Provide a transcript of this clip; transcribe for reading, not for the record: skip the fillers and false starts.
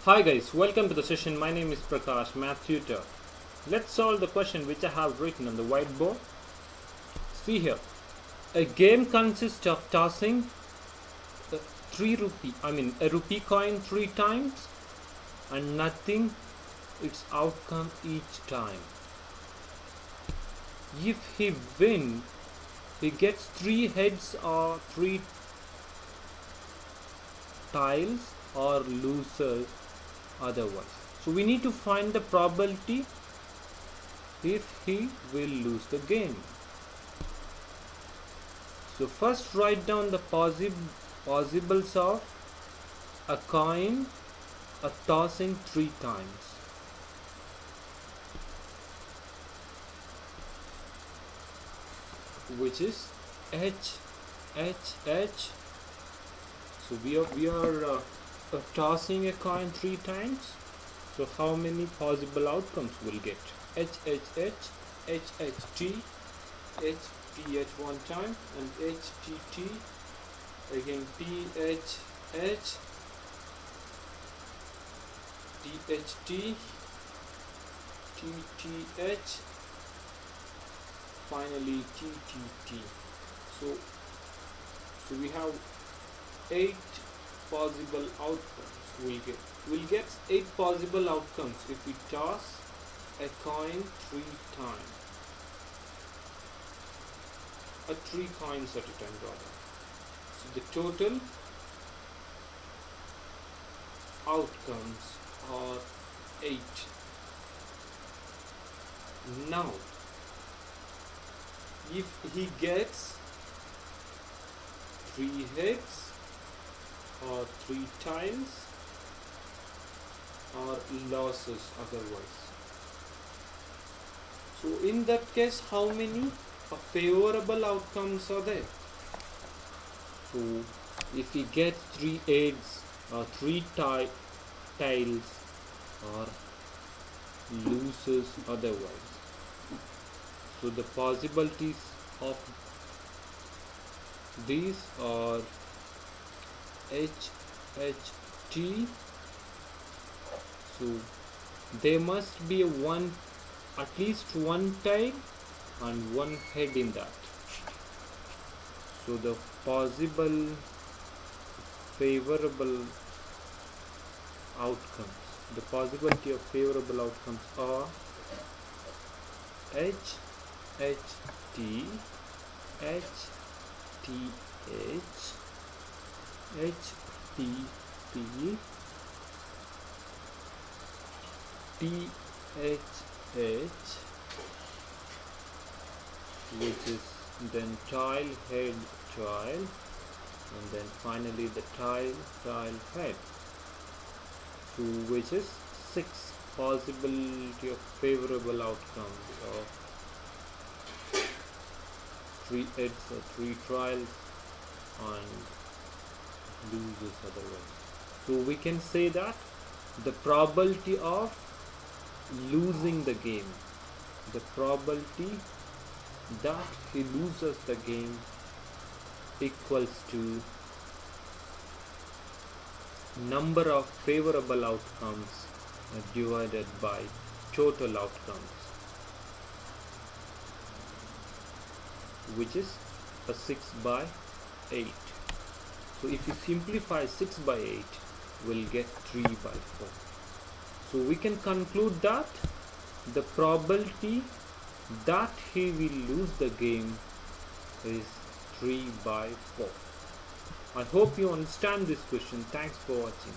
Hi guys, welcome to the session. My name is Prakash, math tutor. Let's solve the question which I have written on the whiteboard. See here. A game consists of tossing a a rupee coin 3 times and nothing its outcome each time. If he wins, he gets 3 heads or 3 tiles, or loses otherwise. So we need to find the probability if he will lose the game. So first write down the possibles of a coin tossing 3 times. Which is H. So we are tossing a coin 3 times. So how many possible outcomes we'll get? H, T, one time, and T, again T, T, finally T. So we have 8 possible outcomes. We'll get 8 possible outcomes if we toss a coin 3 times. 3 coins at a time rather. So the total outcomes are 8. Now, if he gets 3 heads or 3 tiles, or losses otherwise. So in that case, how many favorable outcomes are there? So if he gets 3 eggs or 3 tiles, or loses otherwise. So the possibilities of these are H, T. So there must be at least one tile and 1 head in that. So the possible favorable outcomes, the possibility of favorable outcomes are H, T, which is then tile, head, tile, and then finally the tile, head. So which is 6 possibility of favorable outcomes of 3 heads or 3 trials and loses otherwise. So we can say that the probability of losing the game, the probability that he loses the game equals to number of favorable outcomes divided by total outcomes, which is a 6 by 8. So if you simplify 6 by 8, we'll get 3 by 4. So we can conclude that the probability that he will lose the game is 3 by 4. I hope you understand this question. Thanks for watching.